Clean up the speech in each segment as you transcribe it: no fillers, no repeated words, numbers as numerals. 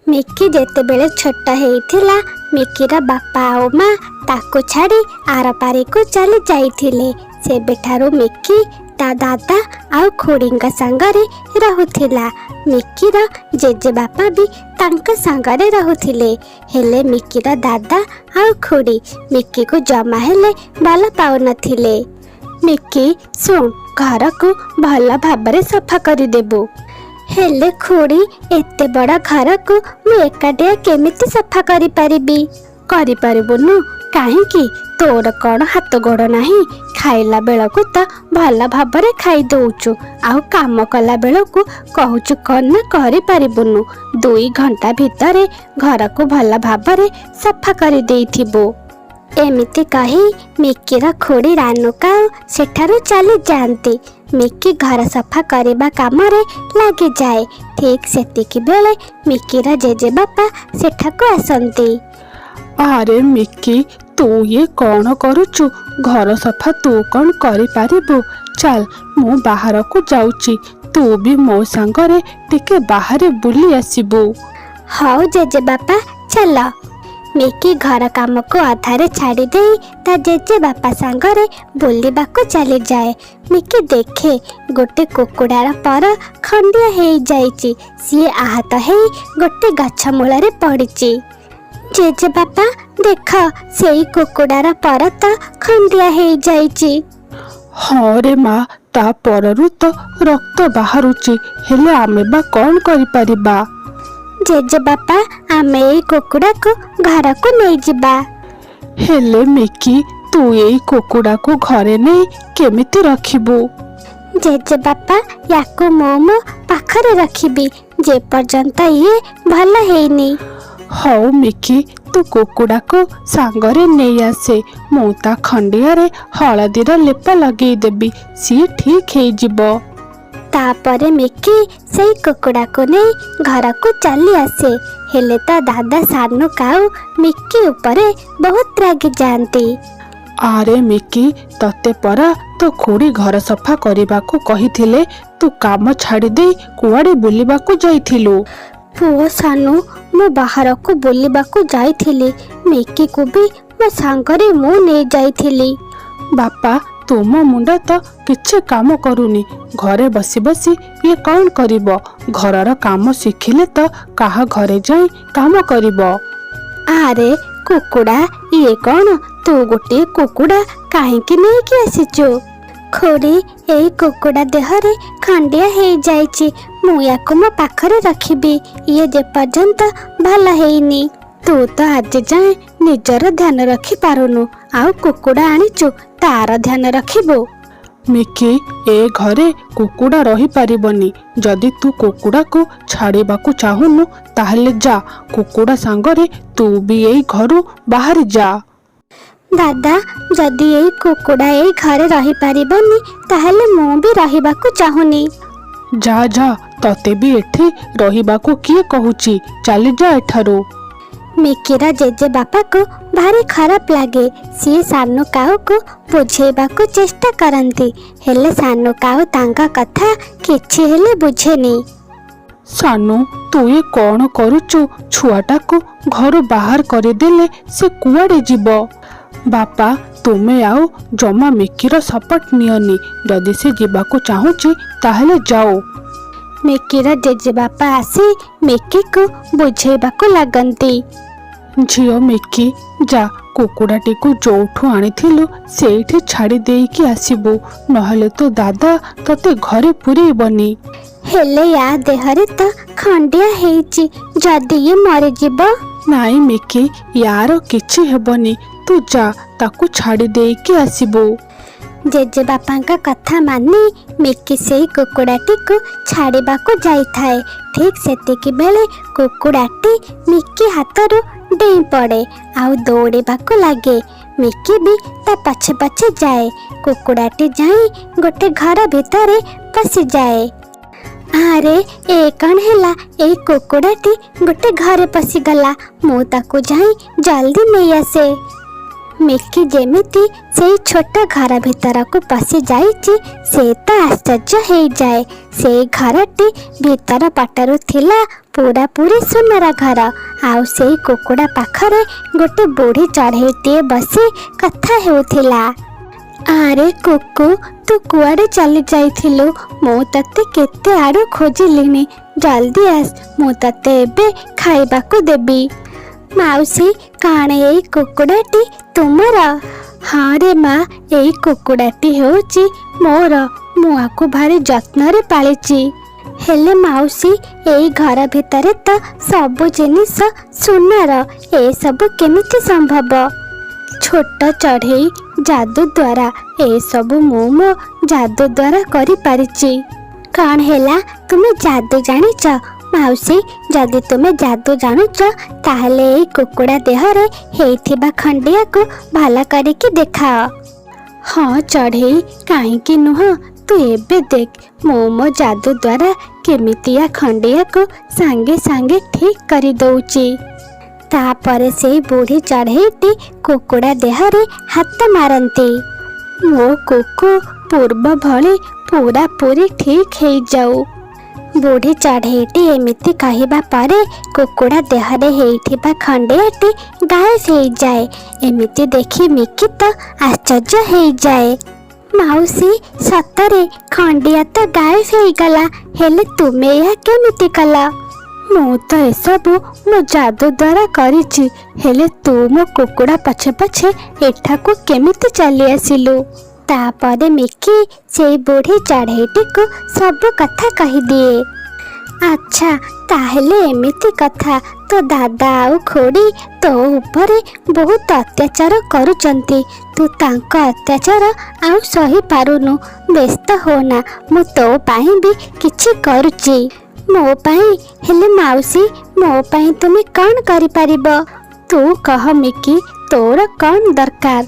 Mickey जेतेबेले छोट हेइथिला मिकीर बापा आ माँ ताको छाड़ी आर पारी को चली जाइथिले। सेबेठारु मिकी ता दादा आउ खुड़ींका सांगरे रहुथिला। मिकीर जेजे बापा भी तांका सांगरे रहुथिले। हेले मिकीर दादा आउ खुड़ी मिकी को जमा हेले भल पाउनथिले। मिकी सुन घर को भल भाबरे सफा करि देबु। हेले खुड़ी एते बड़ा घर को मु एकाटिया केमिति सफा करि परिबी? करि परिबुनु काहेकि तोर कौन हाथ गोड़ नाही? खाइला बेलकु तो भल भाबरे खाई दउचु आउ काम कला बेलकु कहूचु कौन ना करि परिबुनु। 2 घंटा भितरे घर को भल भाबरे सफा करि देइथिबो। एमिति कही मिकीर खुड़ी रानुका सेठारु चली जाती। मिकी घर सफा करबा कामरे लगी जाए। ठीक सेतिकी बेले मिकीर जेजे बापा सेठाकु आसंती। अरे मिकी तू ये कौन करुचु? घर सफा तू कौन करि पारिबु? चल मु बाहर को जाउची, तू भी मो संगरे टिके बाहर बुली आसिबु। हाउ जेजे बापा चल। मिकी घर काम को अधारे छाड़ी दे ता जेजे बापा सांगरे बुलिबाको चली जाए। मिकी देखे गोटे कुकुड़ार पर खंडिया हेई जाइची। सीए आहत हेई गोटे गछ मूलरे पड़िची। जेजे बापा देख सेई कुकुड़ार पर तो खंडिया हेई जाइची। हाँ रे माँ, ता पररु तो रक्त बाहरुची। हेले आमे बा कौन करि परिबा? जेजे बापा आमे एई कुकुड़ा को घर को नहीं जिबा। हेले मिकी तू एई कुकुड़ा को घरे नहीं केमिति रखिबु? जेजे बापा याको मो पाखरे रखिबी जे पर्यंत ये भल हेइनी। हौ मिकी तू कुकुड़ा को सांगरे नहीं आसे, मु ता खंडियारे हलदीर लेप लगे देबी, सी ठीक हे जिवो। तापरे मिकी सेई कुकुड़ा को नहीं घर को चली आसे। हेले ता दादा सानू काऊ मिकी उपरे बहुत रागी जाती। अरे मिकी तते परा तो खुड़ी घर सफा करबा को कहिथिले, तू काम छाड़ी दे कुआडे बुलिबा को जाइथिलु? पुओ सानू मु बाहर को बुलिबा को जाइथिली। मिकी को भी मो सांगरे मु नहीं जाइथिली। बापा तुम मुंडा तो किछि काम करूनी, घरे बसी बसी ये कौन करिबो? घरर काम शिखिले तो काहा घरे जाई काम करिबो। अरे कुकुड़ा ये कौन? तू गोटे कुकुड़ा काहेकि नहीं कि आसीचु? खोड़ी एई कुकुड़ा देहरे खंडिया हेई जाइची। मु याको मो पाखरे रखिबी ये जे पर्यंत भल हेइनी। तू तो आज जाए निजर ध्यान रखी पारुनु आउ कुकुड़ा आनीचु तार ध्यान रखिबो। मिकी ए घरे कुकुड़ा रही पारिबनी। जदि तू कुकुड़ा को छाड़ीबा को चाहुनु ताहले जा, कुकुड़ा सांगरे तू भी एई घरु बाहर जा। दादा जदि एई कुकुड़ा एई घरे रही पारिबनी ताहले मु भी रहिबा को चाहुनी। जा जा, तते भी एठी रहिबा को किए कहूची, चली जा एठारू। मिकीर जेजे बापा को भारी खराब लगे। सी सानू काऊ को बुझेबा को चेष्टा करती, हेले सानू काऊ तांका कथा किछि हेले बुझेनी। सानू तू ये कौन करुचु? छुआटा को घर बाहर करदेले से कुआडे जीवो? बापा तुमे आउ जमा मिकीर सपोर्ट नियनी। जदि से जीवा को चाहूची ताहले जाओ। मिकीर जेजे बापा आसी मिकी को बुझेबा को लगंती। झियो मिकी जा, कुकुड़ाटी को जोठू आनिथिलु सेठी छाड़ी देइकी आसीबु, नहले तो दादा तते घरे पुरेइबनी। हेले या देहरे तो खंडिया हेइची, जदि ये मरि जिवो? नाई मिकी यार किछि हेबनी, तू जा ताकू छाड़ी देइकी आसीबु। जेजे बापांका कथा मानी मिकी सेई कुकुड़ाटी को छाड़ीबा को जाइथाए। ठीक सेतिकी बेले कुकुड़ाटी मिकी हाथरू डेई पड़े आउ दौड़ीबा को लागे। मिकी भी ता पछे पछे जाए। कुकुड़ाटी जाई गोटे घर भितरे पसी जाए। अरे ए कण हेला? ए कुकुड़ाटी गोटे घरे पसी गला। मु ताकू जाई जल्दी नहीं आसे। ମିକି ଯେମିତି ସେଇ ଛୋଟ ଘର ଭିତରକୁ ପଶି ଯାଇଛି ସେ ତ ଆଶ୍ଚର୍ଯ୍ୟ ହେଇଯାଏ। ସେଇ ଘରଟି ଭିତର ପଟରୁ ଥିଲା ପୁରାପୁରି ସୁନାର ଘର। ଆଉ ସେଇ କୁକୁଡ଼ା ପାଖରେ ଗୋଟେ ବୁଢ଼ୀ ଚଢ଼େଇଟିଏ ବସି କଥା ହେଉଥିଲା। ଆରେ କୁକୁ, ତୁ କୁଆଡ଼େ ଚାଲି ଯାଇଥିଲୁ? ମୁଁ ତତେ କେତେ ଆଡ଼ୁ ଖୋଜିଲିଣି। ଜଲ୍ଦି ଆସ, ମୁଁ ତତେ ଏବେ ଖାଇବାକୁ ଦେବି। ମାଉସୀ, କାଣ ଏଇ କୁକୁଡ଼ାଟି ତୁମର? ହଁ ରେ ମା, ଏଇ କୁକୁଡ଼ାଟି ହେଉଛି ମୋର। ମୁଁ ଆକୁ ଭାରି ଯତ୍ନରେ ପାଳିଛି। ହେଲେ ମାଉସୀ, ଏଇ ଘର ଭିତରେ ତ ସବୁ ଜିନିଷ ସୁନାର, ଏସବୁ କେମିତି ସମ୍ଭବ? ଛୋଟ ଚଢ଼େଇ, ଯାଦୁ ଦ୍ୱାରା ଏସବୁ ମୁଁ ମୋ ଯାଦୁ ଦ୍ୱାରା କରିପାରିଛି। କ'ଣ ହେଲା, ତୁମେ ଯାଦୁ ଜାଣିଛ? ମାଉସୀ, ଯଦି ତୁମେ ଯାଦୁ ଜାଣୁଛ ତାହେଲେ ଏଇ କୁକୁଡ଼ା ଦେହରେ ହେଇଥିବା ଖଣ୍ଡିଆକୁ ଭଲ କରିକି ଦେଖାଅ। ହଁ ଚଢ଼େଇ, କାହିଁକି ନୁହଁ? ତୁ ଏବେ ଦେଖ, ମୁଁ ମୋ ଯାଦୁ ଦ୍ୱାରା କେମିତିଆ ଖଣ୍ଡିଆକୁ ସାଙ୍ଗେ ସାଙ୍ଗେ ଠିକ୍ କରିଦେଉଛି। ତାପରେ ସେଇ ବୁଢ଼ୀ ଚଢ଼େଇଟି କୁକୁଡ଼ା ଦେହରେ ହାତ ମାରନ୍ତି। ମୋ କୁକୁ ପୂର୍ବ ଭଳି ପୁରାପୁରି ଠିକ୍ ହେଇଯାଉ। ବୁଢ଼ୀ ଚଢ଼େଇଟି ଏମିତି କହିବା ପରେ କୁକୁଡ଼ା ଦେହରେ ହେଇଥିବା ଖଣ୍ଡିଆଟି ଗାୟବ ହେଇଯାଏ। ଏମିତି ଦେଖି ମିକି ତ ଆଶ୍ଚର୍ଯ୍ୟ ହେଇଯାଏ। ମାଉସୀ, ସତରେ ଖଣ୍ଡିଆ ତ ଗାୟବ ହେଇଗଲା। ହେଲେ ତୁମେ ଏହା କେମିତି କଲ? ମୁଁ ତ ଏସବୁ ମୋ ଯାଦୁ ଦ୍ୱାରା କରିଛି। ହେଲେ ତୁ ମୋ କୁକୁଡ଼ା ପଛେ ପଛେ ଏଠାକୁ କେମିତି ଚାଲି ଆସିଲୁ? ତାପରେ ମିକି ସେଇ ବୁଢ଼ୀ ଚଢ଼େଇଟିକୁ ସବୁ କଥା କହିଦିଏ। ଆଚ୍ଛା, ତାହେଲେ ଏମିତି କଥା। ତୋ ଦାଦା ଆଉ ଖୁଡ଼ୀ ତୋ ଉପରେ ବହୁତ ଅତ୍ୟାଚାର କରୁଛନ୍ତି। ତୁ ତାଙ୍କ ଅତ୍ୟାଚାର ଆଉ ସହିପାରୁନୁ। ବ୍ୟସ୍ତ ହୋନା, ମୁଁ ତୋ ପାଇଁ ବି କିଛି କରୁଛି। ମୋ ପାଇଁ? ହେଲେ ମାଉସୀ, ମୋ ପାଇଁ ତୁମେ କ'ଣ କରିପାରିବ? ତୁ କହ ମିକି, ତୋର କ'ଣ ଦରକାର?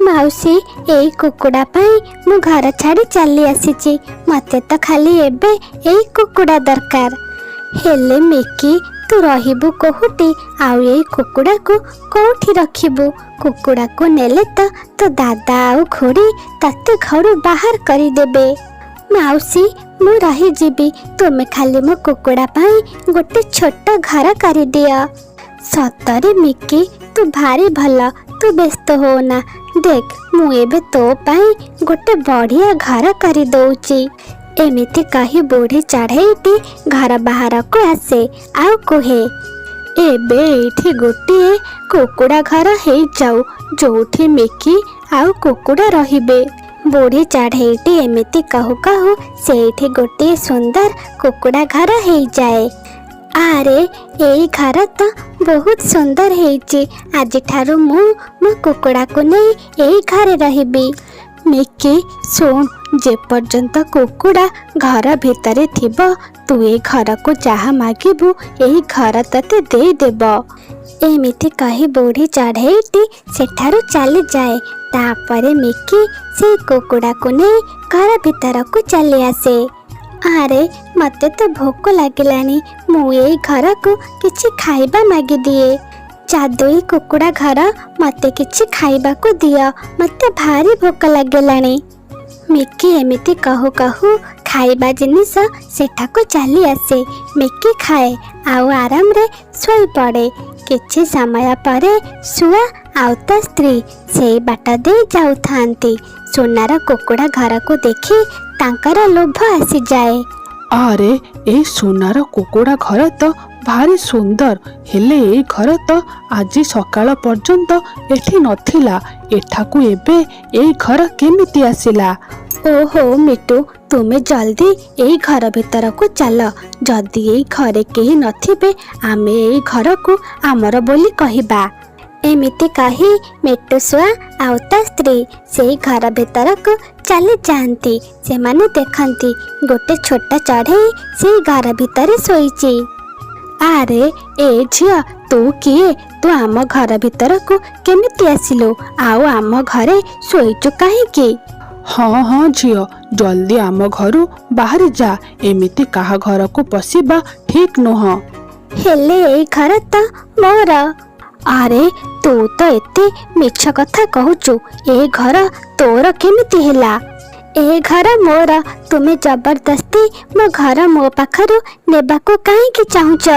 ମାଉସୀ, ଏଇ କୁକୁଡ଼ା ପାଇଁ ମୁଁ ଘର ଛାଡ଼ି ଚାଲି ଆସିଛି। ମୋତେ ତ ଖାଲି ଏବେ ଏଇ କୁକୁଡ଼ା ଦରକାର। ହେଲେ ମିକି, ତୁ ରହିବୁ କୋଉଠି? ଆଉ ଏଇ କୁକୁଡ଼ାକୁ କୋଉଠି ରଖିବୁ? କୁକୁଡ଼ାକୁ ନେଲେ ତ ତୋ ଦାଦା ଆଉ ଖୁଡ଼ୀ ତତେ ଘରୁ ବାହାର କରିଦେବେ। ମାଉସୀ, ମୁଁ ରହିଯିବି। ତୁମେ ଖାଲି ମୋ କୁକୁଡ଼ା ପାଇଁ ଗୋଟେ ଛୋଟ ଘର କରିଦିଅ। ସତରେ ମିକି, ତୁ ଭାରି ଭଲ। ତୁ ବ୍ୟସ୍ତ ହୋନା। ଦେଖ, ମୁଁ ଏବେ ତୋ ପାଇଁ ଗୋଟେ ବଢ଼ିଆ ଘର କରିଦଉଛି। ଏମିତି କହି ବୁଢ଼ୀ ଚଢ଼େଇଟି ଘର ବାହାରକୁ ଆସେ ଆଉ କୁହେ, ଏବେ ଏଇଠି ଗୋଟିଏ କୁକୁଡ଼ା ଘର ହେଇଯାଉ, ଯୋଉଠି ମିକି ଆଉ କୁକୁଡ଼ା ରହିବେ। ବୁଢ଼ୀ ଚଢ଼େଇଟି ଏମିତି କହୁ କହୁ ସେଇଠି ଗୋଟିଏ ସୁନ୍ଦର କୁକୁଡ଼ା ଘର ହେଇଯାଏ। ଆରେ, ଏଇ ଘର ତ ବହୁତ ସୁନ୍ଦର ହେଇଛି। ଆଜିଠାରୁ ମୁଁ ମୋ କୁକୁଡ଼ାକୁ ନେଇ ଏଇ ଘରେ ରହିବି। ମିକି ଶୁଣ, ଯେପର୍ଯ୍ୟନ୍ତ କୁକୁଡ଼ା ଘର ଭିତରେ ଥିବ, ତୁ ଏ ଘରକୁ ଯାହା ମାଗିବୁ ଏଇ ଘର ତତେ ଦେଇଦେବ। ଏମିତି କହି ବୁଢ଼ୀ ଚଢ଼େଇଟି ସେଠାରୁ ଚାଲିଯାଏ। ତାପରେ ମିକି ସେଇ କୁକୁଡ଼ାକୁ ନେଇ ଘର ଭିତରକୁ ଚାଲି ଆସେ। ଆରେ, ମୋତେ ତ ଭୋକ ଲାଗିଲାଣି। ମୁଁ ଏଇ ଘରକୁ କିଛି ଖାଇବା ମାଗିଦିଏ। ଯାଦୁଇ କୁକୁଡ଼ା ଘର, ମୋତେ କିଛି ଖାଇବାକୁ ଦିଅ। ମୋତେ ଭାରି ଭୋକ ଲାଗିଲାଣି। ମିକି ଏମିତି କହୁ କହୁ ଖାଇବା ଜିନିଷ ସେଠାକୁ ଚାଲି ଆସେ। ମିକି ଖାଏ ଆଉ ଆରାମରେ ଶୋଇପଡ଼େ। କିଛି ସମୟ ପରେ ଶୁଆ ଆଉ ତା ସ୍ତ୍ରୀ ସେଇ ବାଟ ଦେଇ ଯାଉଥାନ୍ତି। ସୁନାର କୁକୁଡ଼ା ଘରକୁ ଦେଖି ତାଙ୍କର ଲୋଭ ଆସିଯାଏ। ଆରେ, ଏଇ ସୁନାର କୁକୁଡ଼ା ଘର ତ ଭାରି ସୁନ୍ଦର। ହେଲେ ଏଇ ଘର ତ ଆଜି ସକାଳ ପର୍ଯ୍ୟନ୍ତ ଏଠି ନଥିଲା। ଏଠାକୁ ଏବେ ଏଇ ଘର କେମିତି ଆସିଲା? ଓହୋ ମିଟୁ, ତୁମେ ଜଲ୍ଦି ଏଇ ଘର ଭିତରକୁ ଚାଲ। ଯଦି ଏଇ ଘରେ କେହି ନଥିବେ, ଆମେ ଏଇ ଘରକୁ ଆମର ବୋଲି କହିବା। ଏମିତି କହି ମିଟୁ ଶୁଆ ଆଉ ତା ସ୍ତ୍ରୀ ସେଇ ଘର ଭିତରକୁ ଚାଲି ଯାଆନ୍ତି। ସେମାନେ ଦେଖନ୍ତି ଗୋଟେ ଛୋଟ ଚଢ଼େଇ ସେଇ ଘର ଭିତରେ ଶୋଇଛି। ଆରେ, ଏ ଝିଅ, ତୁ କିଏ? ତୁ ଆମ ଘର ଭିତରକୁ କେମିତି ଆସିଲୁ? ଆଉ ଆମ ଘରେ ଶୋଇଛୁ କାହିଁକି? ହଁ ହଁ ଝିଅ, ଜଲ୍ଦି ଆମ ଘରୁ ବାହାରି ଯା। ଏମିତି କାହା ଘରକୁ ପଶିବା ଠିକ୍ ନୁହଁ। ହେଲେ ଏଇ ଘର ତ ମୋର। ଆରେ ତୁ ତ ଏତେ ମିଛ କଥା କହୁଛୁ। ଏ ଘର ତୋର କେମିତି ହେଲା? ଏ ଘର ମୋର। ତୁମେ ଜବରଦସ୍ତି ମୋ ଘର ମୋ ପାଖରୁ ନେବାକୁ କାହିଁକି ଚାହୁଁଛ?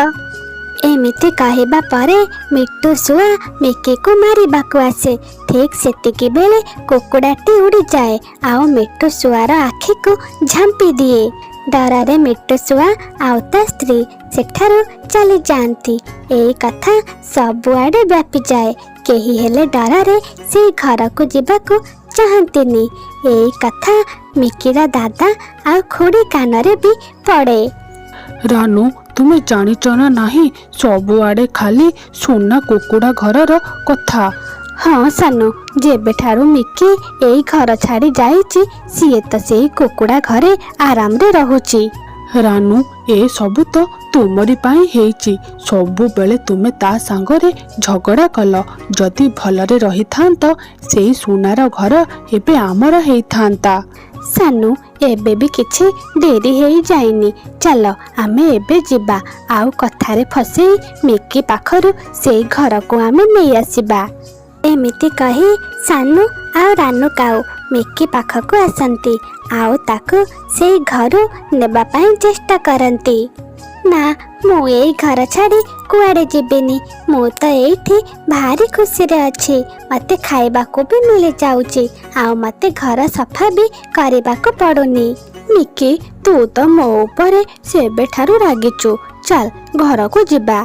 ଏମିତି କହିବା ପରେ ମିଟୁ ଶୁଆ ମିକିକୁ ମାରିବାକୁ ଆସେ। ଠିକ୍ ସେତିକି ବେଳେ କୁକୁଡ଼ାଟି ଉଡ଼ିଯାଏ ଆଉ ମିଟୁ ଶୁଆର ଆଖିକୁ ଝାମ୍ପି ଦିଏ। ଡରରେ ମିଟୁ ଶୁଆ ଆଉ ତା ସ୍ତ୍ରୀ ସେଠାରୁ ଚାଲିଯାଆନ୍ତି। ଏଇ କଥା ସବୁଆଡ଼େ ବ୍ୟାପିଯାଏ। କେହି ହେଲେ ଡରରେ ସେଇ ଘରକୁ ଯିବାକୁ ଚାହାନ୍ତିନି। ଏଇ କଥା ମିକିର ଦାଦା ଆଉ ଖୁଡ଼ି କାନରେ ବି ପଡ଼େ। ରାନୁ, ତୁମେ ଜାଣିଛ ନା ନାହିଁ, ସବୁଆଡ଼େ ଖାଲି ସୁନା କୁକୁଡ଼ା ଘରର କଥା। ହଁ ସାନୁ, ଯେବେଠାରୁ ମିକି ଏଇ ଘର ଛାଡ଼ି ଯାଇଛି ସିଏ ତ ସେଇ କୁକୁଡ଼ା ଘରେ ଆରାମରେ ରହୁଛି। ରାନୁ, ଏ ସବୁ ତ ତୁମରି ପାଇଁ ହେଇଛି। ସବୁବେଳେ ତୁମେ ତା ସାଙ୍ଗରେ ଝଗଡ଼ା କଲ। ଯଦି ଭଲରେ ରହିଥାନ୍ତ ସେଇ ସୁନାର ଘର ଏବେ ଆମର ହେଇଥାନ୍ତା। ସାନୁ, ଏବେ ବି କିଛି ଡେରି ହେଇଯାଇନି। ଚାଲ ଆମେ ଏବେ ଯିବା ଆଉ କଥାରେ ଫସେଇ ମିକି ପାଖରୁ ସେଇ ଘରକୁ ଆମେ ନେଇ ଆସିବା। ଏମିତି କହି ସାନୁ ଆଉ ରାନୁ କାଉ ମିକି ପାଖକୁ ଆସନ୍ତି ଆଉ ତାକୁ ସେଇ ଘରୁ ନେବା ପାଇଁ ଚେଷ୍ଟା କରନ୍ତି। ନା, ମୁଁ ଏଇ ଘର ଛାଡ଼ି କୁଆଡ଼େ ଯିବିନି। ମୁଁ ତ ଏଇଠି ଭାରି ଖୁସିରେ ଅଛି। ମୋତେ ଖାଇବାକୁ ବି ମିଳିଯାଉଛି ଆଉ ମୋତେ ଘର ସଫା ବି କରିବାକୁ ପଡ଼ୁନି। ମିକି, ତୁ ତ ମୋ ଉପରେ ସେବେଠାରୁ ରାଗିଛୁ। ଚାଲ ଘରକୁ ଯିବା।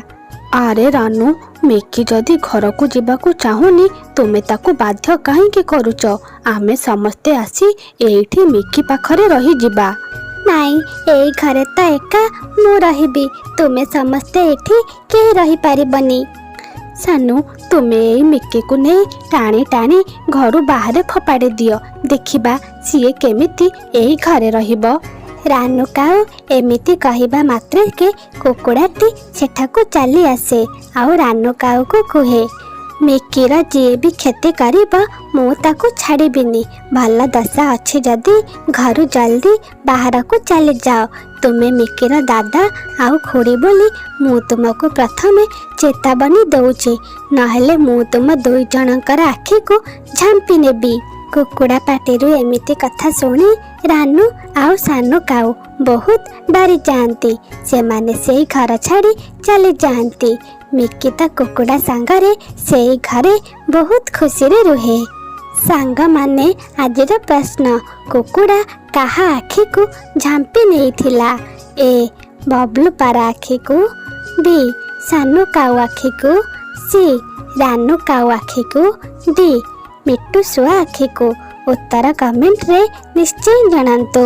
ଆରେ ରାନୁ, ମିକି ଯଦି ଘରକୁ ଯିବାକୁ ଚାହୁଁନି ତୁମେ ତାକୁ ବାଧ୍ୟ କାହିଁକି କରୁଛ? ଆମେ ସମସ୍ତେ ଆସି ଏଇଠି ମିକି ପାଖରେ ରହିଯିବା। ନାଇଁ, ଏଇ ଘରେ ତ ଏକା ମୁଁ ରହିବି। ତୁମେ ସମସ୍ତେ ଏଠି କେହି ରହିପାରିବନି। ସାନୁ, ତୁମେ ଏଇ ମିକିକୁ ନେଇ ଟାଣି ଟାଣି ଘରୁ ବାହାରେ ଫୋପାଡ଼ି ଦିଅ। ଦେଖିବା ସିଏ କେମିତି ଏଇ ଘରେ ରହିବ। ରାନୁ କାଉ ଏମିତି କହିବା ମାତ୍ରକେ କୁକୁଡ଼ାଟି ସେଠାକୁ ଚାଲି ଆସେ ଆଉ ରାନୁ କାଉକୁ କୁହେ, ମିକିର ଯିଏ ବି କ୍ଷତି କରିବ ମୁଁ ତାକୁ ଛାଡ଼ିବିନି। ଭଲ ଦଶା ଅଛି ଯଦି ଘରୁ ଜଲ୍ଦି ବାହାରକୁ ଚାଲିଯାଅ। ତୁମେ ମିକିର ଦାଦା ଆଉ ଖୁଡ଼ି ବୋଲି ମୁଁ ତୁମକୁ ପ୍ରଥମେ ଚେତାବନୀ ଦେଉଛି, ନହେଲେ ମୁଁ ତୁମ ଦୁଇ ଜଣଙ୍କର ଆଖିକୁ ଝାମ୍ପି ନେବି। କୁକୁଡ଼ା ପାଟିରୁ ଏମିତି କଥା ଶୁଣି ରାନୁ ଆଉ ସାନୁ କାଉ ବହୁତ ଡରିଯାଆନ୍ତି। ସେମାନେ ସେଇ ଘର ଛାଡ଼ି ଚାଲିଯାଆନ୍ତି। ମିକି ତା କୁକୁଡ଼ା ସାଙ୍ଗରେ ସେଇ ଘରେ ବହୁତ ଖୁସିରେ ରୁହେ। ସାଙ୍ଗମାନେ, ଆଜିର ପ୍ରଶ୍ନ, କୁକୁଡ଼ା କାହା ଆଖିକୁ ଝାମ୍ପି ନେଇଥିଲା? ଏ. ବବ୍ଲୁ ପାରା ଆଖିକୁ, ବି. ସାନୁ କାଉ ଆଖିକୁ, ସି. ରାନୁ କାଉ ଆଖିକୁ, ଡି. ମିଟୁ ଶୁଆ ଆଖିକୁ? ଉତ୍ତର କମେଣ୍ଟରେ ନିଶ୍ଚୟ ଜଣାନ୍ତୁ।